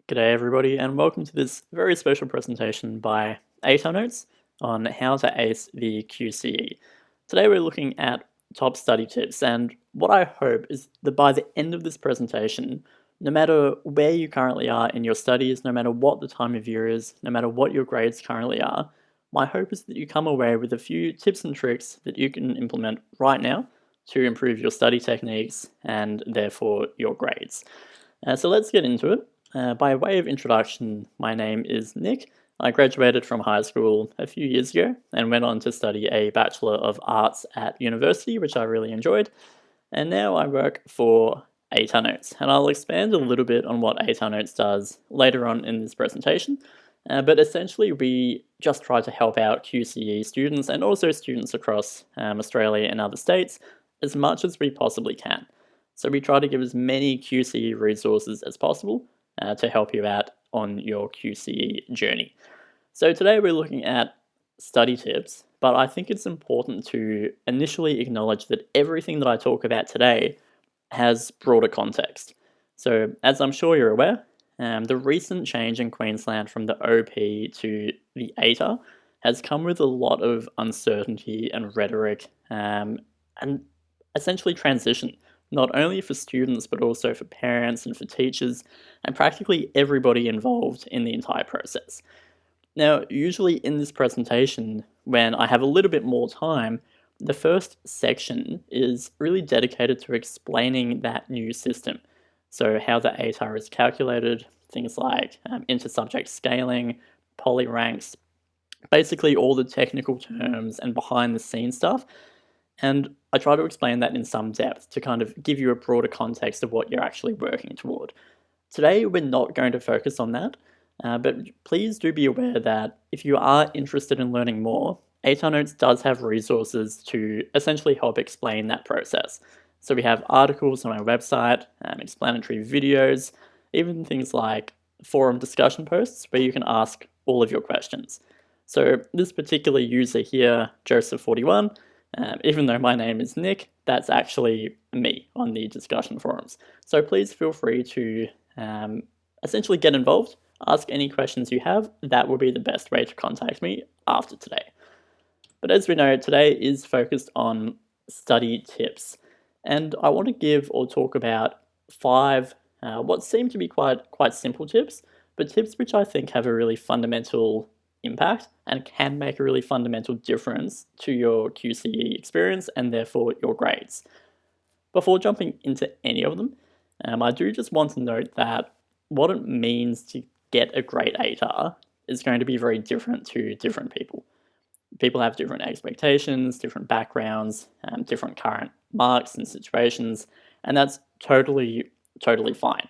G'day everybody, and welcome to this very special presentation by ATAR Notes on how to ace the QCE. Today we're looking at top study tips, and what I hope is that by the end of this presentation, no matter where you currently are in your studies, no matter what the time of year is, no matter what your grades currently are, my hope is that you come away with a few tips and tricks that you can implement right now to improve your study techniques and therefore your grades. So let's get into it. By way of introduction, my name is Nick. I graduated from high school a few years ago and went on to study a Bachelor of Arts at university, which I really enjoyed. And now I work for ATAR Notes, and I'll expand a little bit on what ATAR Notes does later on in this presentation. But essentially, we just try to help out QCE students and also students across Australia and other states as much as we possibly can. So we try to give as many QCE resources as possible to help you out on your QCE journey. So today we're looking at study tips, but I think it's important to initially acknowledge that everything that I talk about today has broader context. So as I'm sure you're aware, the recent change in Queensland from the OP to the ATAR has come with a lot of uncertainty and rhetoric and essentially transition, not only for students but also for parents and for teachers and practically everybody involved in the entire process. Now, usually in this presentation, when I have a little bit more time, the first section is really dedicated to explaining that new system. So how the ATAR is calculated, things like inter-subject scaling, poly ranks, basically all the technical terms and behind the scenes stuff. And I try to explain that in some depth to kind of give you a broader context of what you're actually working toward. Today, we're not going to focus on that, but please do be aware that if you are interested in learning more, ATAR Notes does have resources to essentially help explain that process. So we have articles on our website, explanatory videos, even things like forum discussion posts where you can ask all of your questions. So this particular user here, Joseph41, even though my name is Nick, that's actually me on the discussion forums. So please feel free to essentially get involved, ask any questions you have. That will be the best way to contact me after today. But as we know, today is focused on study tips. And I want to give or talk about 5 what seem to be quite simple tips, but tips which I think have a really fundamental impact and can make a really fundamental difference to your QCE experience and therefore your grades. Before jumping into any of them, I do just want to note that what it means to get a great ATAR is going to be very different to different people. People have different expectations, different backgrounds, different current marks and situations, and that's totally fine.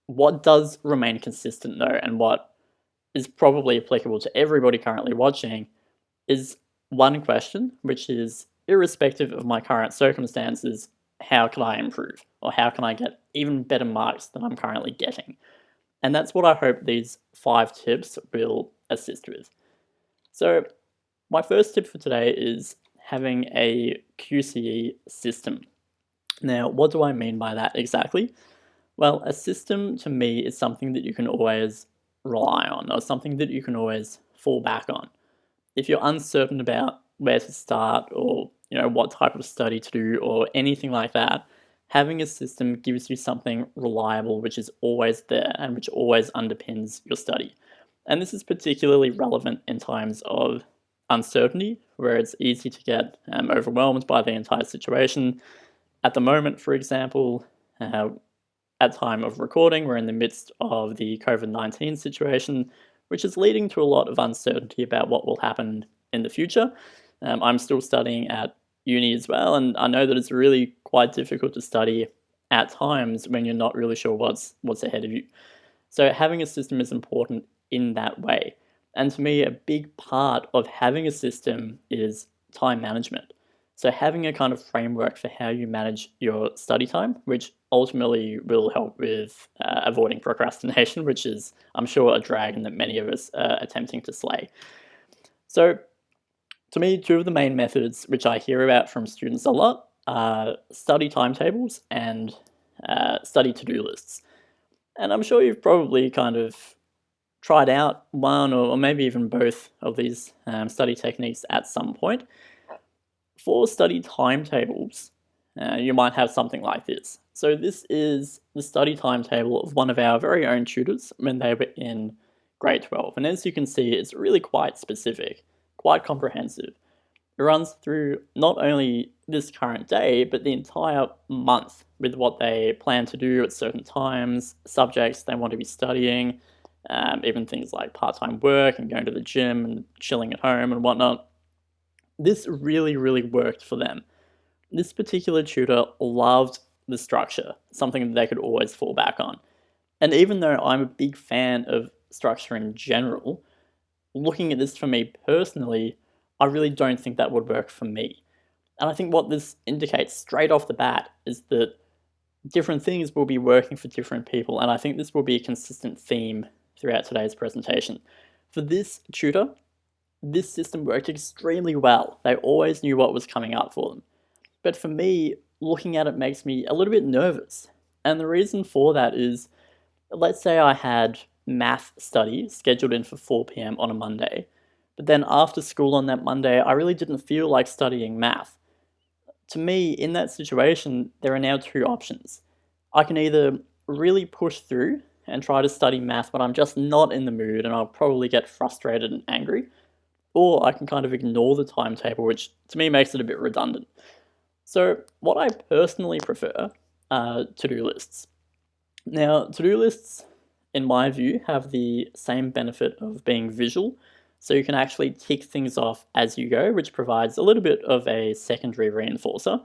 What does remain consistent though, and what is probably applicable to everybody currently watching, is one question, which is, irrespective of my current circumstances, how can I improve? Or how can I get even better marks than I'm currently getting? And that's what I hope these 5 tips will assist with. So my first tip for today is having a QCE system. Now, what do I mean by that exactly? Well, a system to me is something that you can always rely on, or something that you can always fall back on. If you're uncertain about where to start, or what type of study to do, or anything like that, having a system gives you something reliable which is always there and which always underpins your study. And this is particularly relevant in times of uncertainty, where it's easy to get overwhelmed by the entire situation. At the moment, for example, at time of recording, we're in the midst of the COVID-19 situation, which is leading to a lot of uncertainty about what will happen in the future. I'm still studying at uni as well, and I know that it's really quite difficult to study at times when you're not really sure what's ahead of you. So having a system is important in that way. And to me, a big part of having a system is time management. So having a kind of framework for how you manage your study time, which ultimately will help with avoiding procrastination, which is, I'm sure, a dragon that many of us are attempting to slay. So to me, 2 of the main methods which I hear about from students a lot are study timetables and study to-do lists. And I'm sure you've probably kind of tried out one or maybe even both of these study techniques at some point. For study timetables, you might have something like this. So this is the study timetable of one of our very own tutors when they were in grade 12. And as you can see, it's really quite specific, quite comprehensive. It runs through not only this current day, but the entire month with what they plan to do at certain times, subjects they want to be studying, even things like part-time work and going to the gym and chilling at home and whatnot. This really, really worked for them. This particular tutor loved the structure, something that they could always fall back on. And even though I'm a big fan of structure in general, looking at this for me personally, I really don't think that would work for me. And I think what this indicates straight off the bat is that different things will be working for different people, and I think this will be a consistent theme throughout today's presentation. For this tutor, this system worked extremely well. They always knew what was coming up for them. But for me, looking at it makes me a little bit nervous. And the reason for that is, let's say I had math study scheduled in for 4 p.m. on a Monday, but then after school on that Monday, I really didn't feel like studying math. To me, in that situation, there are now two options. I can either really push through and try to study math, but I'm just not in the mood and I'll probably get frustrated and angry, or I can kind of ignore the timetable, which to me makes it a bit redundant. So what I personally prefer are to-do lists. Now, to-do lists, in my view, have the same benefit of being visual, so you can actually tick things off as you go, which provides a little bit of a secondary reinforcer.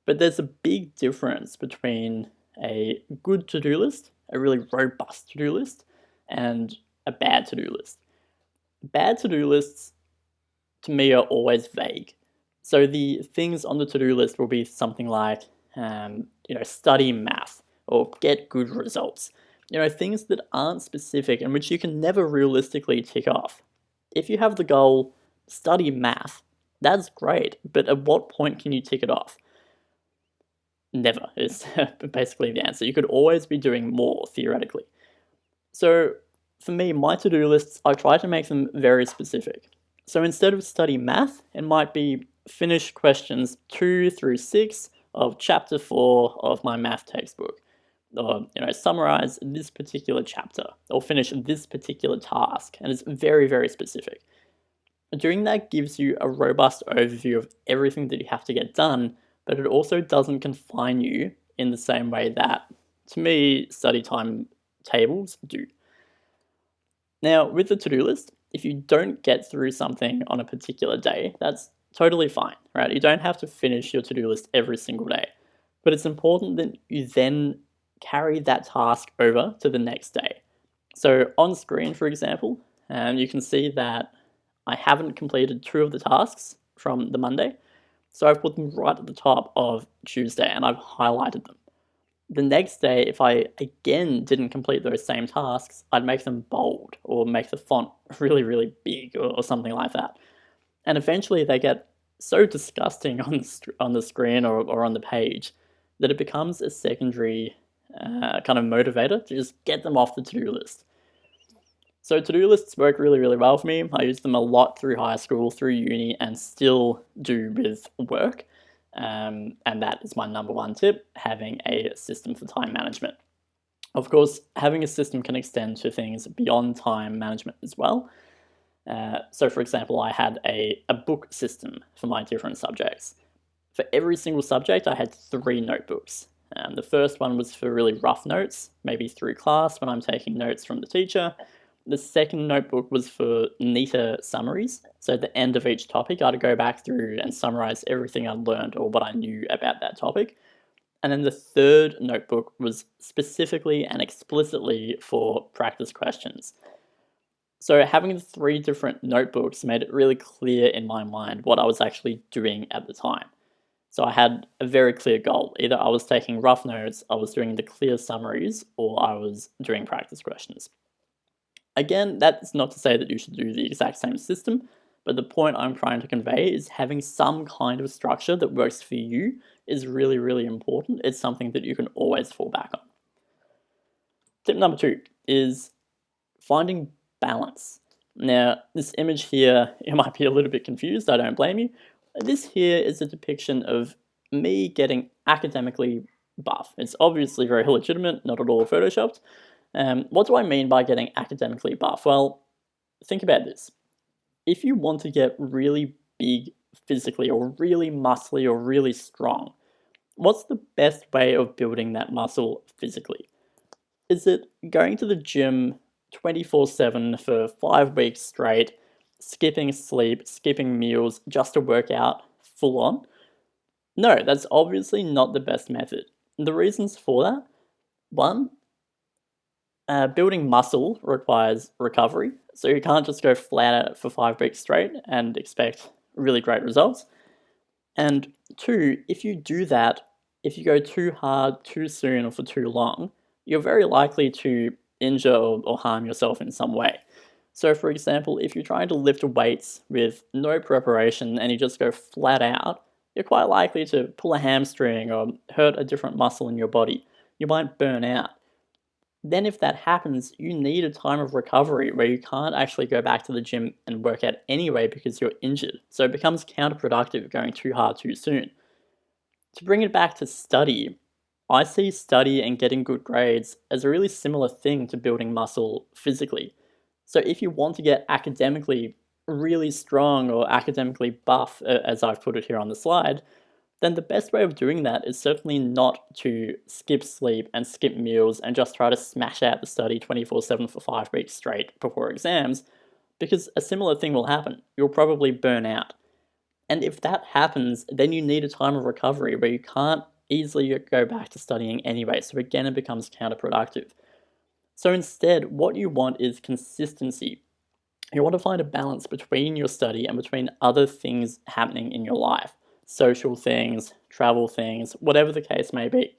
But there's a big difference between a good to-do list, a really robust to-do list, and a bad to-do list. Bad to-do lists, to me, are always vague. So the things on the to-do list will be something like, study math or get good results. Things that aren't specific and which you can never realistically tick off. If you have the goal, study math, that's great, but at what point can you tick it off? Never is basically the answer. You could always be doing more, theoretically. So for me, my to-do lists, I try to make them very specific. So instead of study math, it might be finish questions 2 through 6 of chapter 4 of my math textbook. Or, summarize this particular chapter, or finish this particular task, and it's very, very specific. Doing that gives you a robust overview of everything that you have to get done, but it also doesn't confine you in the same way that, to me, study time tables do. Now, with the to-do list, if you don't get through something on a particular day, that's totally fine, right? You don't have to finish your to-do list every single day, but it's important that you then carry that task over to the next day. So on screen, for example, you can see that I haven't completed 2 of the tasks from the Monday, so I've put them right at the top of Tuesday and I've highlighted them. The next day, if I again didn't complete those same tasks, I'd make them bold or make the font really, really big or something like that. And eventually they get so disgusting on the screen or on the page that it becomes a secondary kind of motivator to just get them off the to-do list. So to-do lists work really, really well for me. I use them a lot through high school, through uni, and still do with work. And that is my number one tip, having a system for time management. Of course, having a system can extend to things beyond time management as well. So for example, I had a book system for my different subjects. For every single subject, I had 3 notebooks. The first one was for really rough notes, maybe through class when I'm taking notes from the teacher. The second notebook was for neater summaries. So at the end of each topic, I'd go back through and summarize everything I'd learned or what I knew about that topic. And then the third notebook was specifically and explicitly for practice questions. So having the 3 different notebooks made it really clear in my mind what I was actually doing at the time. So I had a very clear goal. Either I was taking rough notes, I was doing the clear summaries, or I was doing practice questions. Again, that's not to say that you should do the exact same system, but the point I'm trying to convey is having some kind of structure that works for you is really, really important. It's something that you can always fall back on. Tip number 2 is finding balance. Now, this image here, you might be a little bit confused, I don't blame you. This here is a depiction of me getting academically buff. It's obviously very legitimate, not at all photoshopped. What do I mean by getting academically buff? Well, think about this. If you want to get really big physically, or really muscly, or really strong, what's the best way of building that muscle physically? Is it going to the gym 24/7 for 5 weeks straight, skipping sleep, skipping meals just to work out full on? No, that's obviously not the best method. The reasons for that: one, building muscle requires recovery, so you can't just go flat at it for 5 weeks straight and expect really great results. And two, if you do that, if you go too hard, too soon, or for too long, you're very likely to injure or harm yourself in some way. So, for example, if you're trying to lift weights with no preparation and you just go flat out, you're quite likely to pull a hamstring or hurt a different muscle in your body. You might burn out. Then, if that happens, you need a time of recovery where you can't actually go back to the gym and work out anyway because you're injured. So, it becomes counterproductive going too hard too soon. To bring it back to study, I see study and getting good grades as a really similar thing to building muscle physically. So if you want to get academically really strong or academically buff, as I've put it here on the slide, then the best way of doing that is certainly not to skip sleep and skip meals and just try to smash out the study 24/7 for 5 weeks straight before exams, because a similar thing will happen. You'll probably burn out. And if that happens, then you need a time of recovery where you can't easily go back to studying anyway. So again, it becomes counterproductive. So instead, what you want is consistency. You want to find a balance between your study and between other things happening in your life, social things, travel things, whatever the case may be.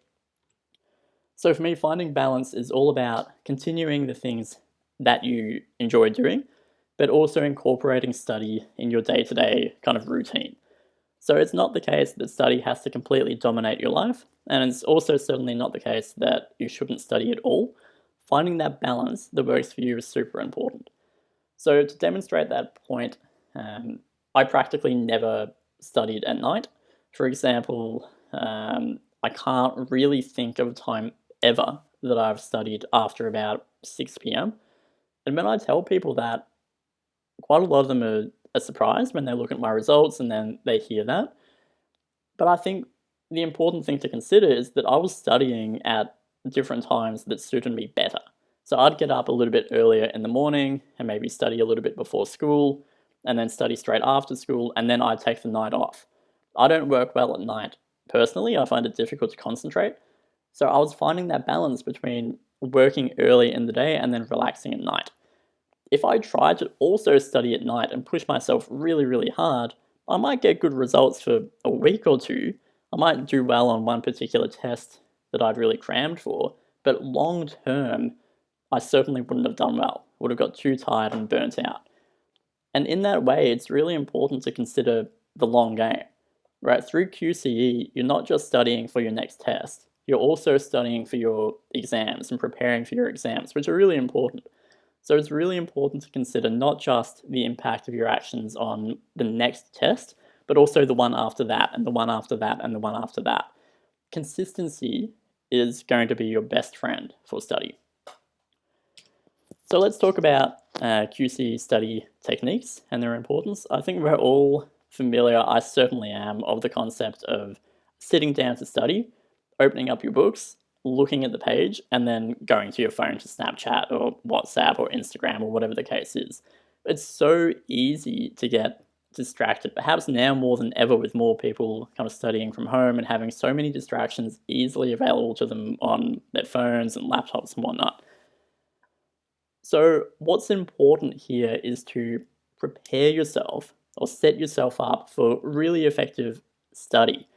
So for me, finding balance is all about continuing the things that you enjoy doing, but also incorporating study in your day-to-day kind of routine. So it's not the case that study has to completely dominate your life, and it's also certainly not the case that you shouldn't study at all. Finding that balance that works for you is super important. So to demonstrate that point, I practically never studied at night. For example, I can't really think of a time ever that I've studied after about 6 p.m. And when I tell people that, quite a lot of them are surprised when they look at my results and then they hear that. But I think the important thing to consider is that I was studying at different times that suited me better. So I'd get up a little bit earlier in the morning and maybe study a little bit before school, and then study straight after school, and then I'd take the night off. I don't work well at night. Personally, I find it difficult to concentrate. So I was finding that balance between working early in the day and then relaxing at night. If I tried to also study at night and push myself really, really hard, I might get good results for a week or two. I might do well on one particular test that I'd really crammed for, but long term, I certainly wouldn't have done well. Would have got too tired and burnt out. And in that way, it's really important to consider the long game. Right, through QCE, you're not just studying for your next test, you're also studying for your exams and preparing for your exams, which are really important. So it's really important to consider not just the impact of your actions on the next test, but also the one after that, and the one after that, and the one after that. Consistency is going to be your best friend for study. So let's talk about QCE study techniques and their importance. I think we're all familiar, I certainly am, of the concept of sitting down to study, opening up your books, looking at the page, and then going to your phone to Snapchat or WhatsApp or Instagram or whatever the case is. It's so easy to get distracted, perhaps now more than ever, with more people kind of studying from home and having so many distractions easily available to them on their phones and laptops and whatnot. So what's important here is to prepare yourself or set yourself up for really effective study.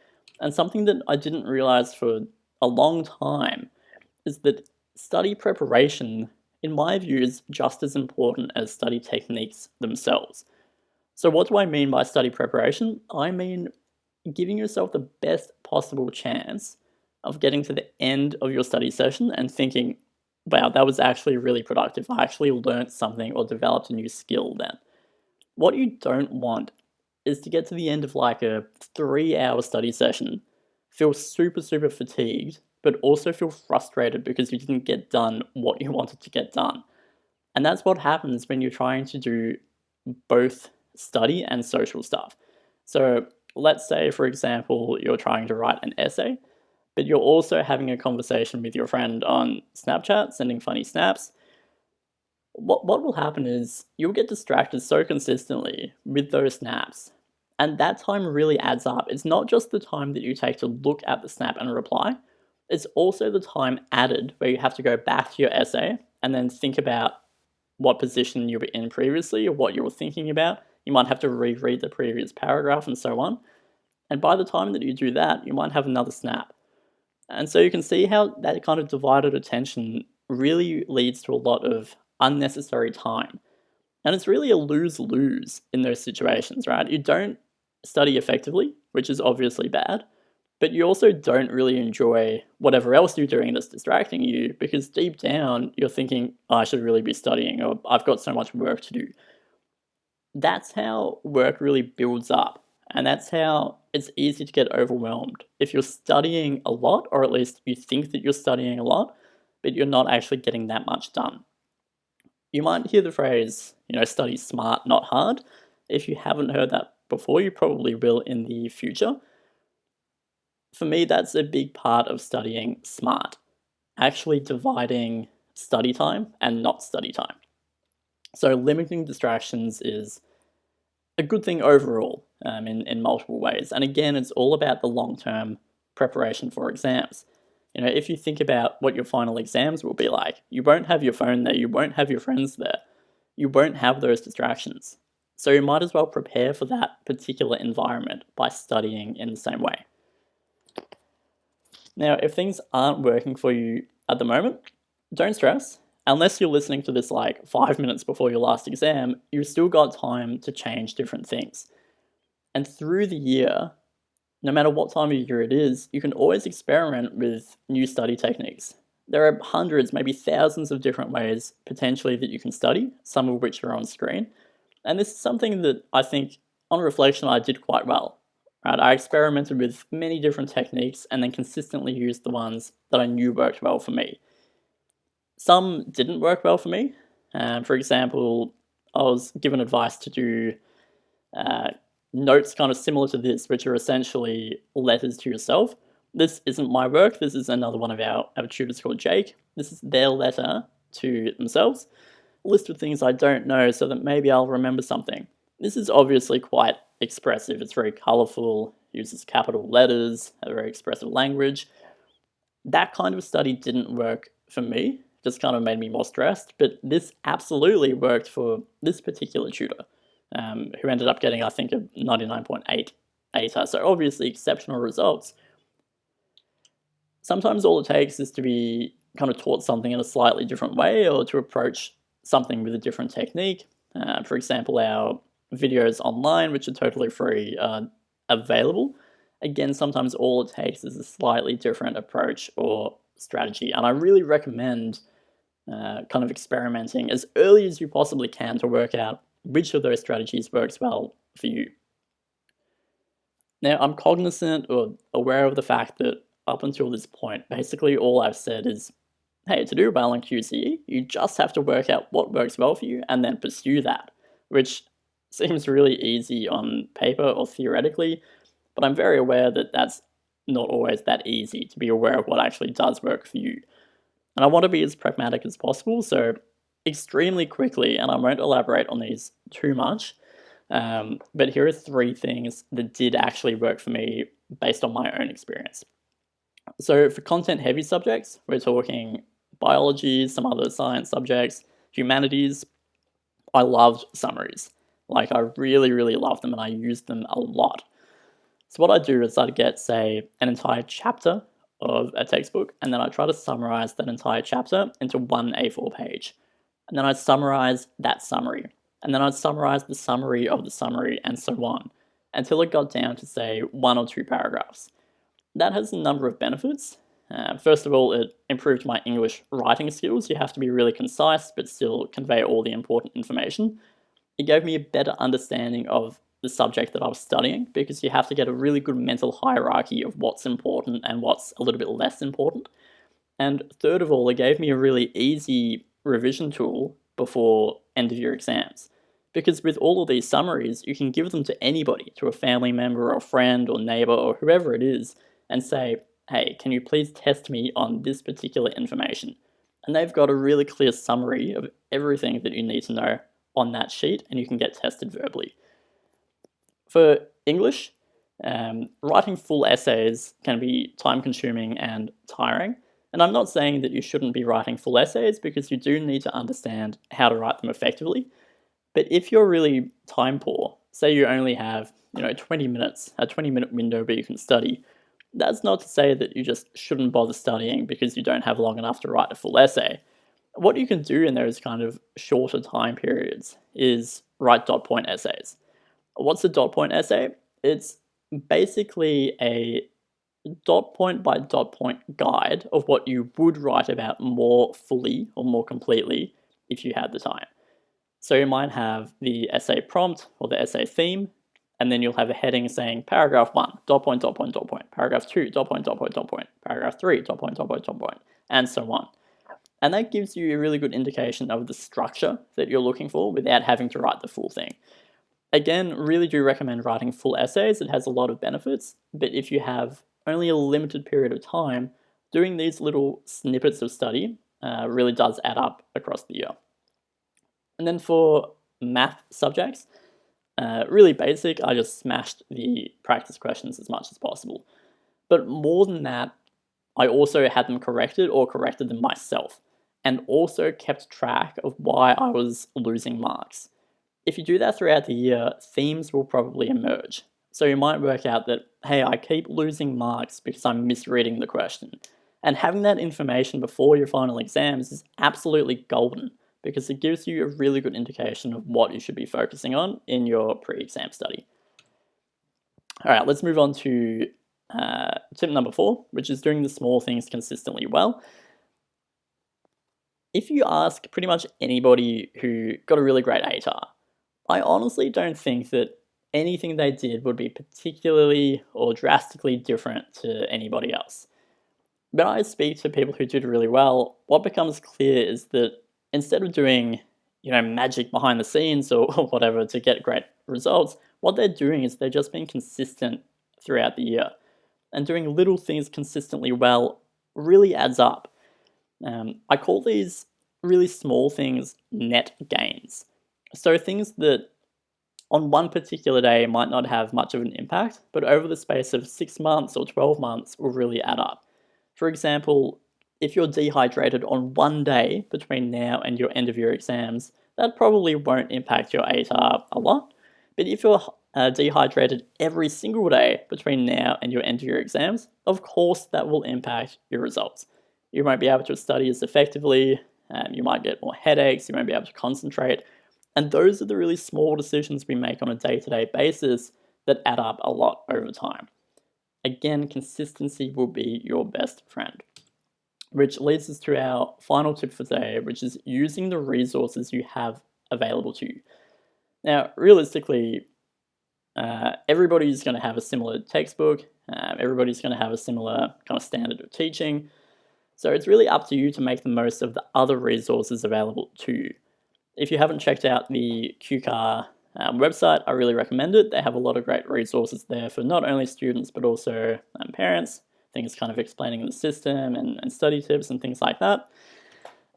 And something that I didn't realize for a long time is that study preparation, in my view, is just as important as study techniques themselves. So what do I mean by study preparation? I mean giving yourself the best possible chance of getting to the end of your study session and thinking, wow, that was actually really productive. I actually learned something or developed a new skill then. What you don't want is to get to the end of like a 3 hour study session, feel super, super fatigued, but also feel frustrated because you didn't get done what you wanted to get done. And that's what happens when you're trying to do both study and social stuff. So let's say, for example, you're trying to write an essay, but you're also having a conversation with your friend on Snapchat, sending funny snaps. What will happen is you'll get distracted so consistently with those snaps. And that time really adds up. It's not just the time that you take to look at the snap and reply, it's also the time added where you have to go back to your essay and then think about what position you were in previously or what you were thinking about. You might have to reread the previous paragraph and so on. And by the time that you do that, you might have another snap. And so you can see how that kind of divided attention really leads to a lot of unnecessary time. And it's really a lose-lose in those situations, right? You don't study effectively, which is obviously bad, but you also don't really enjoy whatever else you're doing that's distracting you because deep down you're thinking, oh, I should really be studying, or I've got so much work to do. That's how work really builds up. And that's how it's easy to get overwhelmed. If you're studying a lot, or at least you think that you're studying a lot, but you're not actually getting that much done. You might hear the phrase, study smart, not hard. If you haven't heard that before, you probably will in the future. For me, that's a big part of studying smart, actually dividing study time and not study time. So limiting distractions is a good thing overall in multiple ways. And again, it's all about the long-term preparation for exams. If you think about what your final exams will be like, you won't have your phone there, you won't have your friends there, you won't have those distractions. So you might as well prepare for that particular environment by studying in the same way. Now, if things aren't working for you at the moment, don't stress. Unless you're listening to this like 5 minutes before your last exam, you've still got time to change different things. And through the year, no matter what time of year it is, you can always experiment with new study techniques. There are hundreds, maybe thousands of different ways potentially that you can study, some of which are on screen. And this is something that I think, on reflection, I did quite well. Right? I experimented with many different techniques and then consistently used the ones that I knew worked well for me. Some didn't work well for me. For example, I was given advice to do notes kind of similar to this, which are essentially letters to yourself. This isn't my work. This is another one of our tutors called Jake. This is their letter to themselves. A list of things I don't know so that maybe I'll remember something. This is obviously quite expressive. It's very colourful, uses capital letters, a very expressive language. That kind of study didn't work for me, just kind of made me more stressed, but this absolutely worked for this particular tutor, who ended up getting, I think, a 99.8 ATAR, so obviously exceptional results. Sometimes all it takes is to be kind of taught something in a slightly different way or to approach something with a different technique. For example, our videos online, which are totally free, are available. Again, sometimes all it takes is a slightly different approach or strategy, and I really recommend kind of experimenting as early as you possibly can to work out which of those strategies works well for you. Now, I'm cognizant or aware of the fact that up until this point, basically all I've said is, hey, to do well in QCE, you just have to work out what works well for you and then pursue that, which seems really easy on paper or theoretically, but I'm very aware that that's not always that easy to be aware of what actually does work for you. And I want to be as pragmatic as possible, so extremely quickly, and I won't elaborate on these too much, but here are 3 things that did actually work for me based on my own experience. So for content-heavy subjects, we're talking biology, some other science subjects, humanities, I loved summaries. Like, I really, really loved them, and I used them a lot. So what I do is I'd get, say, an entire chapter of a textbook, and then I try to summarize that entire chapter into one A4 page. And then I'd summarize that summary. And then I'd summarize the summary of the summary, and so on, until it got down to, say, 1 or 2 paragraphs. That has a number of benefits. First of all, it improved my English writing skills. You have to be really concise, but still convey all the important information. It gave me a better understanding of the subject that I was studying, because you have to get a really good mental hierarchy of what's important and what's a little bit less important. And third of all, it gave me a really easy revision tool before end of year exams. Because with all of these summaries, you can give them to anybody, to a family member or friend or neighbor or whoever it is, and say, hey, can you please test me on this particular information? And they've got a really clear summary of everything that you need to know on that sheet, and you can get tested verbally. For English, writing full essays can be time consuming and tiring. And I'm not saying that you shouldn't be writing full essays, because you do need to understand how to write them effectively. But if you're really time poor, say you only have 20 minutes, a 20-minute window where you can study, that's not to say that you just shouldn't bother studying because you don't have long enough to write a full essay. What you can do in those kind of shorter time periods is write dot point essays. What's a dot point essay? It's basically a dot point by dot point guide of what you would write about more fully or more completely if you had the time. So you might have the essay prompt or the essay theme, and then you'll have a heading saying paragraph 1, dot point, dot point, dot point, paragraph 2, dot point, dot point, dot point, paragraph 3, dot point, dot point, dot point, and so on. And that gives you a really good indication of the structure that you're looking for without having to write the full thing. Again, really do recommend writing full essays. It has a lot of benefits, but if you have only a limited period of time, doing these little snippets of study really does add up across the year. And then for math subjects, really basic, I just smashed the practice questions as much as possible. But more than that, I also had them corrected or corrected them myself, and also kept track of why I was losing marks. If you do that throughout the year, themes will probably emerge. So you might work out that, hey, I keep losing marks because I'm misreading the question. And having that information before your final exams is absolutely golden, because it gives you a really good indication of what you should be focusing on in your pre-exam study. All right, let's move on to tip number 4, which is doing the small things consistently well. If you ask pretty much anybody who got a really great ATAR, I honestly don't think that anything they did would be particularly or drastically different to anybody else. When I speak to people who did really well, what becomes clear is that instead of doing, magic behind the scenes or whatever to get great results, what they're doing is they're just being consistent throughout the year. And doing little things consistently well really adds up. I call these really small things net gains. So things that on one particular day might not have much of an impact, but over the space of 6 months or 12 months will really add up. For example, if you're dehydrated on one day between now and your end of year exams, that probably won't impact your ATAR a lot. But if you're dehydrated every single day between now and your end of year exams, of course that will impact your results. You won't be able to study as effectively, you might get more headaches, you won't be able to concentrate. And those are the really small decisions we make on a day-to-day basis that add up a lot over time. Again, consistency will be your best friend. Which leads us to our final tip for today, which is using the resources you have available to you. Now, realistically, everybody's going to have a similar textbook, everybody's going to have a similar kind of standard of teaching, so it's really up to you to make the most of the other resources available to you. If you haven't checked out the QCAR website, I really recommend it. They have a lot of great resources there for not only students but also parents. Things kind of explaining the system and study tips and things like that.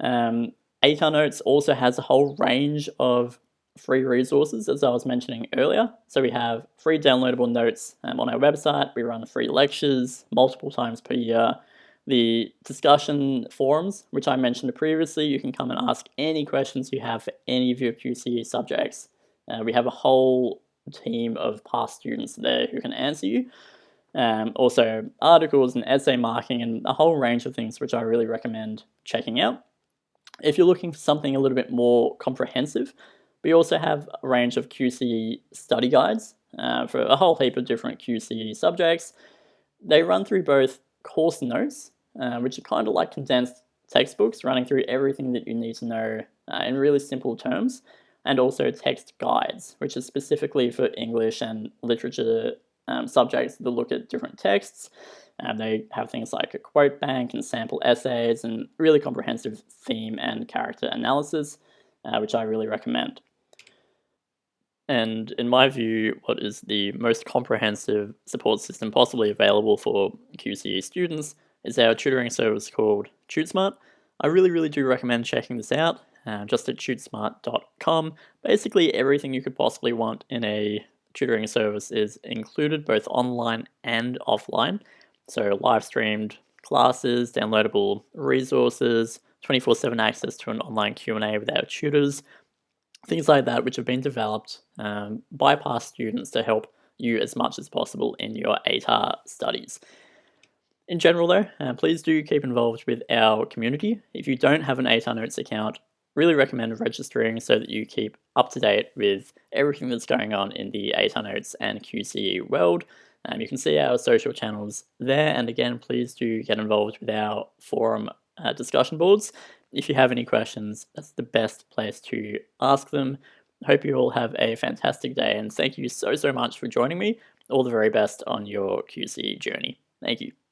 ATAR Notes also has a whole range of free resources, as I was mentioning earlier. So we have free downloadable notes on our website. We run free lectures multiple times per year. The discussion forums, which I mentioned previously, you can come and ask any questions you have for any of your QCE subjects. We have a whole team of past students there who can answer you. Also articles and essay marking and a whole range of things which I really recommend checking out. If you're looking for something a little bit more comprehensive, we also have a range of QCE study guides for a whole heap of different QCE subjects. They run through both course notes which are kind of like condensed textbooks running through everything that you need to know in really simple terms, and also text guides, which is specifically for English and literature subjects that look at different texts. They have things like a quote bank and sample essays and really comprehensive theme and character analysis, which I really recommend. And in my view, what is the most comprehensive support system possibly available for QCE students is our tutoring service called TuteSmart. I really do recommend checking this out, just at tutesmart.com. Basically, everything you could possibly want in a tutoring service is included, both online and offline. So live streamed classes, downloadable resources, 24/7 access to an online Q&A with our tutors, things like that, which have been developed by past students to help you as much as possible in your ATAR studies. In general though, please do keep involved with our community. If you don't have an ATAR Notes account, really recommend registering so that you keep up to date with everything that's going on in the ATAR Notes and QCE world. You can see our social channels there, and again, please do get involved with our forum discussion boards. If you have any questions, that's the best place to ask them. Hope you all have a fantastic day, and thank you so much for joining me. All the very best on your QCE journey. Thank you.